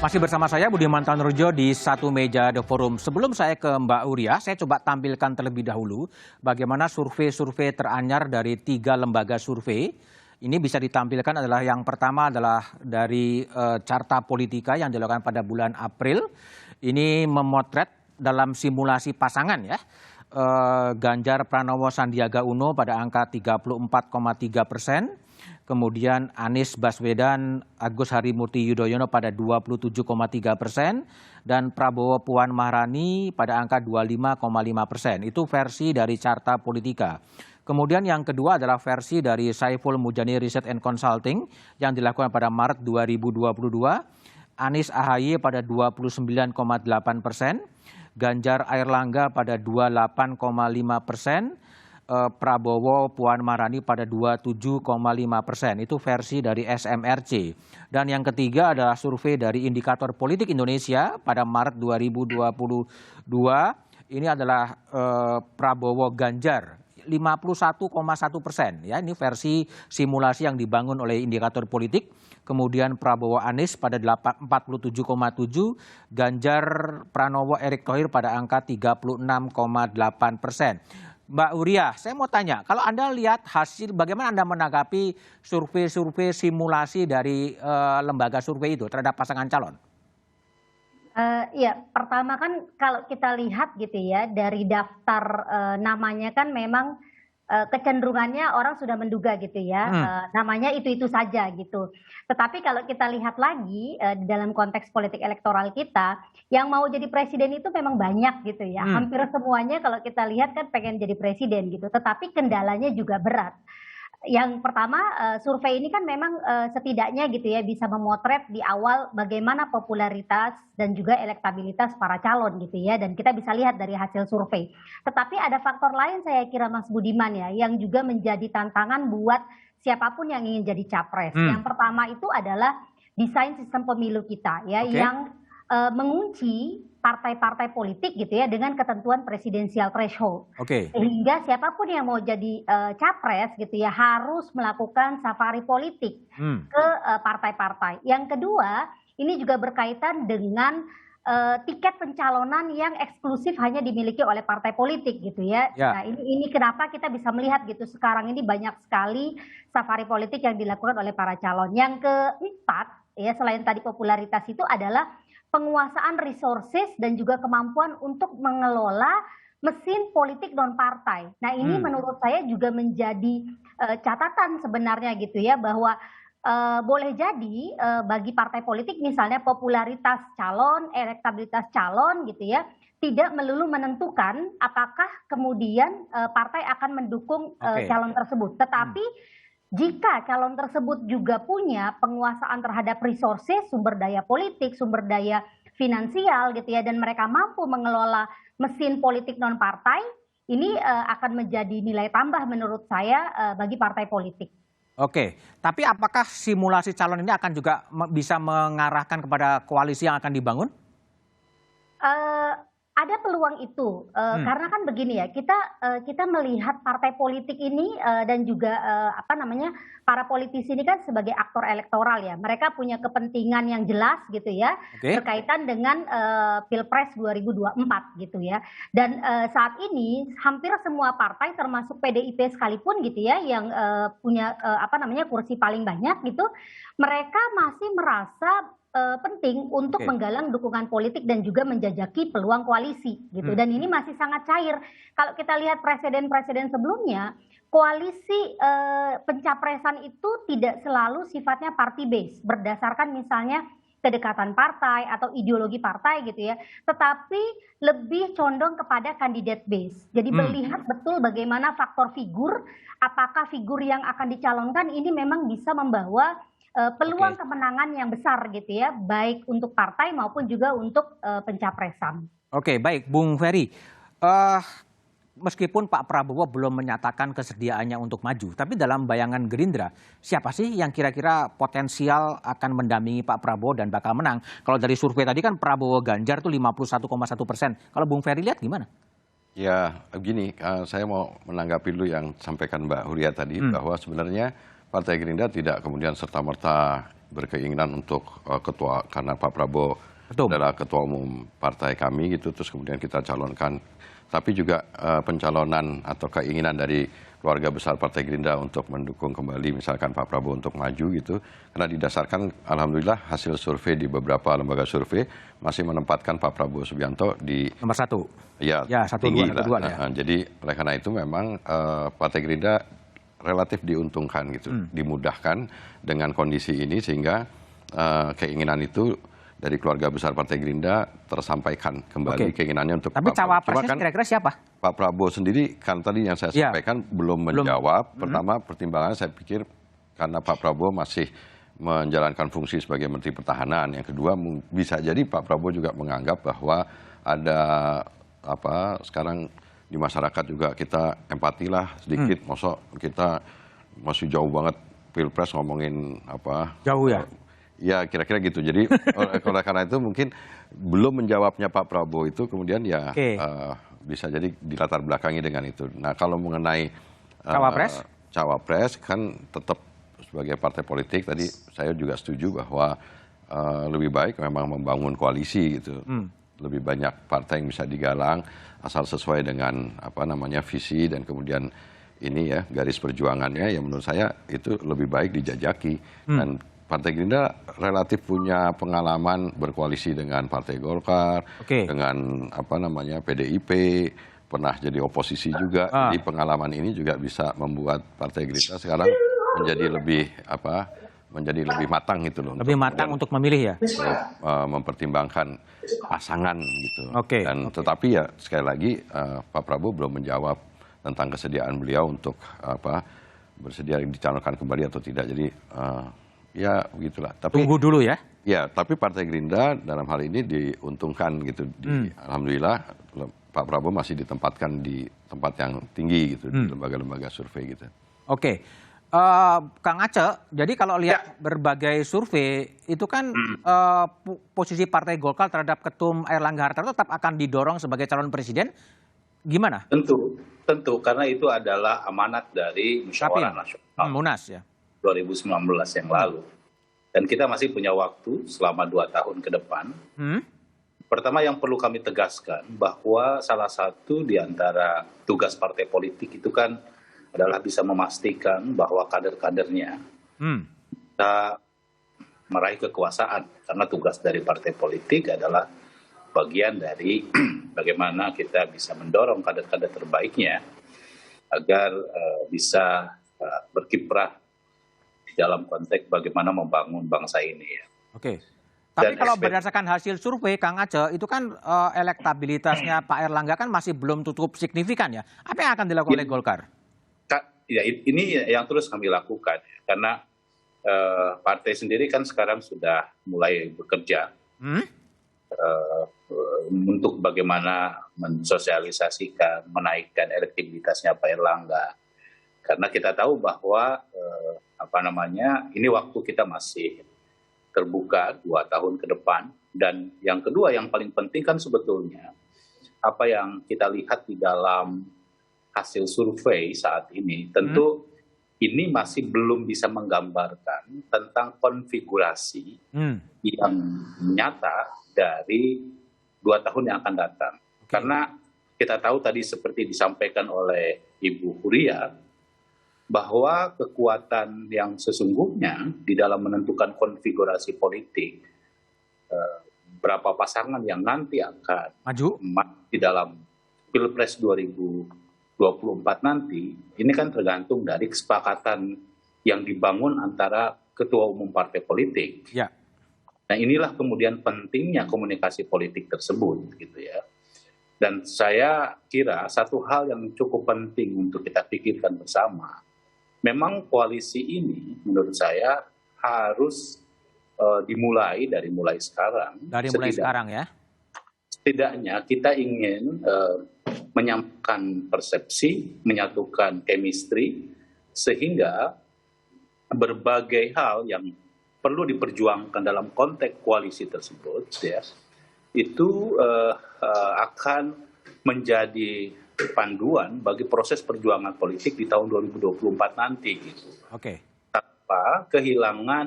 Masih bersama saya Budiman Tanurjo di Satu Meja The Forum. Sebelum saya ke Mbak Uria, saya coba tampilkan terlebih dahulu bagaimana survei-survei teranyar dari 3 lembaga survei. Ini bisa ditampilkan adalah yang pertama adalah dari Carta Politika yang dilakukan pada bulan April. Ini memotret dalam simulasi pasangan ya. Ganjar Pranowo Sandiaga Uno pada angka 34,3%. Kemudian Anies Baswedan Agus Harimurti Yudhoyono pada 27,3% dan Prabowo Puan Maharani pada angka 25,5%. Itu versi dari Carta Politika. Kemudian yang kedua adalah versi dari Saiful Mujani Research and Consulting yang dilakukan pada Maret 2022. Anies AHY pada 29,8%, Ganjar Airlangga pada 28,5%. Prabowo Puan Maharani pada 27,5%. Itu versi dari SMRC. Dan yang ketiga adalah survei dari Indikator Politik Indonesia pada Maret 2022. Ini adalah Prabowo Ganjar 51,1%. Ya, ini versi simulasi yang dibangun oleh Indikator Politik. Kemudian Prabowo Anies pada 47,7%, Ganjar Pranowo Erick Thohir pada angka 36,8%. Mbak Uria, saya mau tanya, kalau Anda lihat hasil, bagaimana Anda menanggapi survei-survei simulasi dari lembaga survei itu terhadap pasangan calon? Ya, pertama kan kalau kita lihat gitu ya, dari daftar namanya kan memang kecenderungannya orang sudah menduga gitu ya, namanya itu-itu saja gitu. Tetapi kalau kita lihat lagi di dalam konteks politik elektoral kita, yang mau jadi presiden itu memang banyak gitu ya. Hampir semuanya kalau kita lihat kan pengen jadi presiden gitu, tetapi kendalanya juga berat. Yang pertama, survei ini kan memang setidaknya gitu ya bisa memotret di awal bagaimana popularitas dan juga elektabilitas para calon gitu ya, dan kita bisa lihat dari hasil survei. Tetapi ada faktor lain saya kira Mas Budiman ya, yang juga menjadi tantangan buat siapapun yang ingin jadi capres. Yang pertama itu adalah desain sistem pemilu kita ya, yang mengunci partai-partai politik gitu ya dengan ketentuan presidensial threshold. Sehingga siapapun yang mau jadi capres gitu ya harus melakukan safari politik ke partai-partai. Yang kedua, ini juga berkaitan dengan tiket pencalonan yang eksklusif hanya dimiliki oleh partai politik gitu ya. Nah, ini kenapa kita bisa melihat gitu sekarang ini banyak sekali safari politik yang dilakukan oleh para calon. Yang keempat ya, selain tadi popularitas itu adalah penguasaan resources dan juga kemampuan untuk mengelola mesin politik non partai. Nah, ini menurut saya juga menjadi catatan sebenarnya gitu ya, bahwa boleh jadi bagi partai politik misalnya popularitas calon, elektabilitas calon gitu ya, tidak melulu menentukan apakah kemudian partai akan mendukung calon tersebut. Tetapi jika calon tersebut juga punya penguasaan terhadap resources, sumber daya politik, sumber daya finansial gitu ya, dan mereka mampu mengelola mesin politik non partai, ini akan menjadi nilai tambah menurut saya bagi partai politik. Oke, tapi apakah simulasi calon ini akan juga bisa mengarahkan kepada koalisi yang akan dibangun? Ada peluang itu, karena kan begini ya, kita melihat partai politik ini dan juga para politisi ini kan sebagai aktor elektoral ya, mereka punya kepentingan yang jelas gitu ya, berkaitan dengan Pilpres 2024 gitu ya. Dan saat ini hampir semua partai termasuk PDIP sekalipun gitu ya, yang punya kursi paling banyak gitu, mereka masih merasa penting untuk menggalang dukungan politik dan juga menjajaki peluang koalisi gitu. Dan ini masih sangat cair. Kalau kita lihat presiden-presiden sebelumnya, koalisi pencapresan itu tidak selalu sifatnya party base berdasarkan misalnya kedekatan partai atau ideologi partai gitu ya, tetapi lebih condong kepada kandidat base. Jadi melihat betul bagaimana faktor figur, apakah figur yang akan dicalonkan ini memang bisa membawa peluang kemenangan yang besar gitu ya, baik untuk partai maupun juga untuk pencapresan. Oke, baik, Bung Ferry. Meskipun Pak Prabowo belum menyatakan kesediaannya untuk maju, tapi dalam bayangan Gerindra, siapa sih yang kira-kira potensial akan mendampingi Pak Prabowo dan bakal menang? Kalau dari survei tadi kan Prabowo Ganjar tuh 51,1%. Kalau Bung Ferry lihat gimana? Ya, begini, saya mau menanggapi dulu yang sampaikan Mbak Huria tadi, bahwa sebenarnya Partai Gerindra tidak kemudian serta-merta berkeinginan untuk ketua, karena Pak Prabowo adalah ketua umum partai kami gitu, terus kemudian kita calonkan. Tapi juga pencalonan atau keinginan dari keluarga besar Partai Gerindra untuk mendukung kembali misalkan Pak Prabowo untuk maju gitu. Karena didasarkan alhamdulillah hasil survei di beberapa lembaga survei masih menempatkan Pak Prabowo Subianto di nomor 1. Ya, tinggi lah. Jadi oleh karena itu memang Partai Gerindra relatif diuntungkan gitu, dimudahkan dengan kondisi ini sehingga keinginan itu dari keluarga besar Partai Gerindra tersampaikan kembali keinginannya untuk. Tapi cawapresnya kira-kira siapa? Pak Prabowo sendiri kan tadi yang saya sampaikan belum menjawab. Pertama pertimbangannya saya pikir karena Pak Prabowo masih menjalankan fungsi sebagai Menteri Pertahanan. Yang kedua bisa jadi Pak Prabowo juga menganggap bahwa ada sekarang di masyarakat juga kita empatilah sedikit. Masa kita masih jauh banget Pilpres ngomongin jauh ya. Ya kira-kira gitu. Jadi oleh karena itu mungkin belum menjawabnya Pak Prabowo itu kemudian ya bisa jadi dilatar belakangi dengan itu. Nah kalau mengenai cawapres kan tetap sebagai partai politik tadi saya juga setuju bahwa lebih baik memang membangun koalisi gitu. Lebih banyak partai yang bisa digalang asal sesuai dengan visi dan kemudian ini ya garis perjuangannya yang menurut saya itu lebih baik dijajaki. Dan Partai Gerindra relatif punya pengalaman berkoalisi dengan Partai Golkar, dengan PDIP, pernah jadi oposisi juga. Jadi pengalaman ini juga bisa membuat Partai Gerindra sekarang menjadi lebih matang gitu loh. Lebih matang untuk memilih ya. Mempertimbangkan pasangan gitu. Dan tetapi ya sekali lagi Pak Prabowo belum menjawab tentang kesediaan beliau untuk bersedia dicalonkan kembali atau tidak. Jadi ya begitulah. Tapi tunggu dulu ya. Ya, tapi Partai Gerindra dalam hal ini diuntungkan gitu. Alhamdulillah Pak Prabowo masih ditempatkan di tempat yang tinggi gitu di lembaga-lembaga survei gitu. Kang Aceh, jadi kalau lihat berbagai survei itu kan posisi Partai Golkar terhadap Ketum Airlangga Hartarto tetap akan didorong sebagai calon presiden. Gimana? Tentu karena itu adalah amanat dari Musyawarah Nasional Munas ya 2019 yang lalu. Dan kita masih punya waktu selama 2 tahun ke depan. Pertama yang perlu kami tegaskan bahwa salah satu di antara tugas partai politik itu kan adalah bisa memastikan bahwa kader-kadernya bisa meraih kekuasaan. Karena tugas dari partai politik adalah bagian dari bagaimana kita bisa mendorong kader-kader terbaiknya agar bisa berkiprah dalam konteks bagaimana membangun bangsa ini ya. Tapi kalau berdasarkan hasil survei Kang Aceh itu kan elektabilitasnya Pak Airlangga kan masih belum cukup signifikan ya. Apa yang akan dilakukan oleh Golkar? Ya ini yang terus kami lakukan ya. Karena partai sendiri kan sekarang sudah mulai bekerja untuk bagaimana mensosialisasikan, menaikkan elektabilitasnya Pak Airlangga. Karena kita tahu bahwa ini waktu kita masih terbuka 2 tahun ke depan. Dan yang kedua yang paling penting kan sebetulnya apa yang kita lihat di dalam hasil survei saat ini tentu ini masih belum bisa menggambarkan tentang konfigurasi yang nyata dari 2 tahun yang akan datang. Karena kita tahu tadi seperti disampaikan oleh Ibu Huria bahwa kekuatan yang sesungguhnya di dalam menentukan konfigurasi politik berapa pasangan yang nanti akan maju di dalam Pilpres 2024 nanti ini kan tergantung dari kesepakatan yang dibangun antara ketua umum partai politik. Nah inilah kemudian pentingnya komunikasi politik tersebut gitu ya. Dan saya kira satu hal yang cukup penting untuk kita pikirkan bersama. Memang koalisi ini menurut saya harus dimulai dari mulai sekarang. Ya. Setidaknya kita ingin menyampaikan persepsi, menyatukan chemistry, sehingga berbagai hal yang perlu diperjuangkan dalam konteks koalisi tersebut, ya, itu akan menjadi panduan bagi proses perjuangan politik di tahun 2024 nanti gitu. Tanpa kehilangan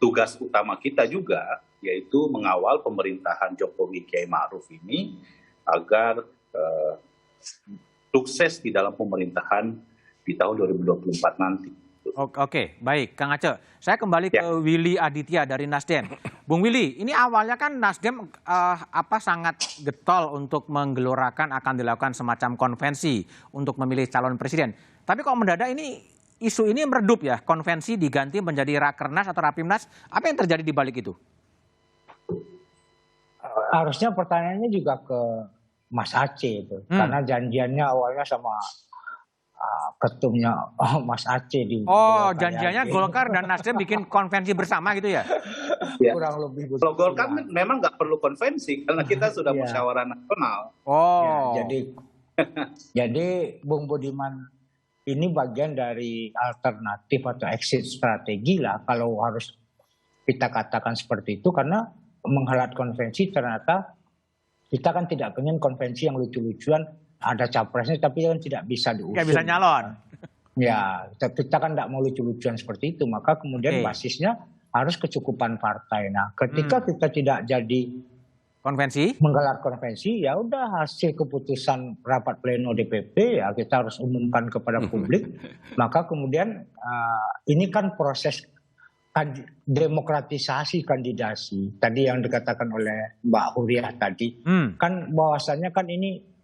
tugas utama kita juga, yaitu mengawal pemerintahan Jokowi Kiai Ma'ruf ini agar sukses di dalam pemerintahan di tahun 2024 nanti. Oke, baik, Kang Aceh. Saya kembali ke Willy Aditya dari Nasdem. Bung Willy, ini awalnya kan Nasdem sangat getol untuk menggelorakan akan dilakukan semacam konvensi untuk memilih calon presiden. Tapi kok mendadak ini isu ini meredup ya, konvensi diganti menjadi Rakernas atau Rapimnas. Apa yang terjadi di balik itu? Harusnya pertanyaannya juga ke Mas Aceh itu, karena janjiannya awalnya sama ketumnya Mas Aceh di janjiannya Golkar dan Nasdem bikin konvensi bersama gitu ya? Kurang lebih begitu. Kalau Golkar memang nggak perlu konvensi karena kita sudah musyawarah nasional. Jadi Bung Budiman ini bagian dari alternatif atau exit strategi lah kalau harus kita katakan seperti itu, karena menghelat konvensi ternyata kita kan tidak pengen konvensi yang lucu-lucuan. Ada capresnya tapi kan tidak bisa diusung. Tidak bisa nyalon. Ya, kita kan tidak mau lucu-lucuan seperti itu. Maka kemudian basisnya harus kecukupan partai. Nah, ketika kita tidak jadi menggelar konvensi, ya udah hasil keputusan rapat pleno DPP ya kita harus umumkan kepada publik. Maka kemudian ini kan proses demokratisasi kandidasi. Tadi yang dikatakan oleh Mbak Huriah tadi, kan bahwasannya kan ini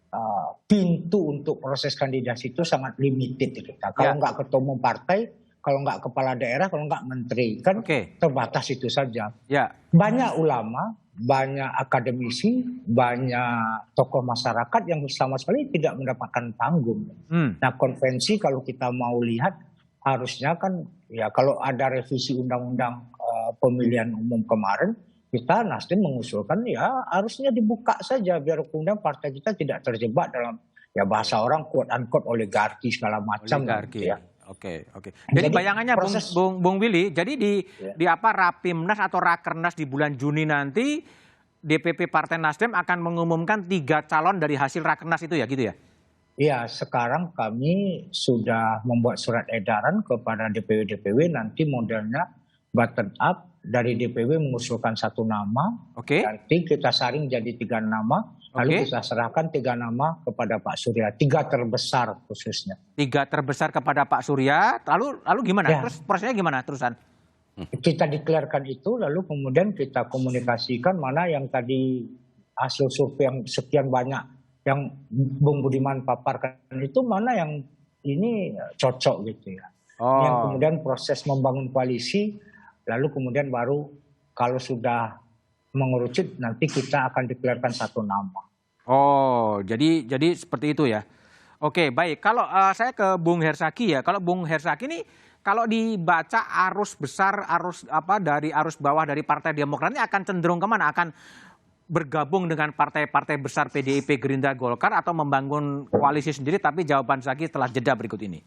pintu untuk proses kandidasi itu sangat limited kita. Kalau nggak ketua umum partai, kalau nggak kepala daerah, kalau nggak menteri, kan terbatas itu saja. Banyak ulama, banyak akademisi, banyak tokoh masyarakat yang sama sekali tidak mendapatkan panggung. Nah, konvensi kalau kita mau lihat harusnya kan ya kalau ada revisi undang-undang pemilihan umum kemarin, kita Nasdem mengusulkan ya harusnya dibuka saja biar kemudian partai kita tidak terjebak dalam ya bahasa orang quote unquote oligarki segala macam. Oligarki. Ya. Oke. Jadi bayangannya Bung Willy, jadi di Rapimnas atau Rakernas di bulan Juni nanti DPP Partai Nasdem akan mengumumkan 3 calon dari hasil Rakernas itu ya gitu ya? Iya, sekarang kami sudah membuat surat edaran kepada DPW nanti modelnya bottom up. Dari DPW mengusulkan 1 nama, nanti kita saring jadi 3 nama, lalu kita serahkan 3 nama kepada Pak Surya, 3 terbesar khususnya. 3 terbesar kepada Pak Surya, lalu gimana? Ya. Terus prosesnya gimana terusan? Kita deklarkan itu, lalu kemudian kita komunikasikan mana yang tadi hasil survei yang sekian banyak yang Bung Budiman paparkan itu mana yang ini cocok gitu ya. Yang kemudian proses membangun koalisi. Lalu kemudian baru kalau sudah mengerucut nanti kita akan deklarkan 1 nama. Jadi seperti itu ya. Oke, baik. Kalau saya ke Bung Hersaki ya. Kalau Bung Hersaki ini kalau dibaca arus besar, dari arus bawah dari Partai Demokrat ini akan cenderung kemana? Akan bergabung dengan partai-partai besar PDIP, Gerindra, Golkar atau membangun koalisi sendiri? Tapi jawaban Zaki setelah jeda berikut ini.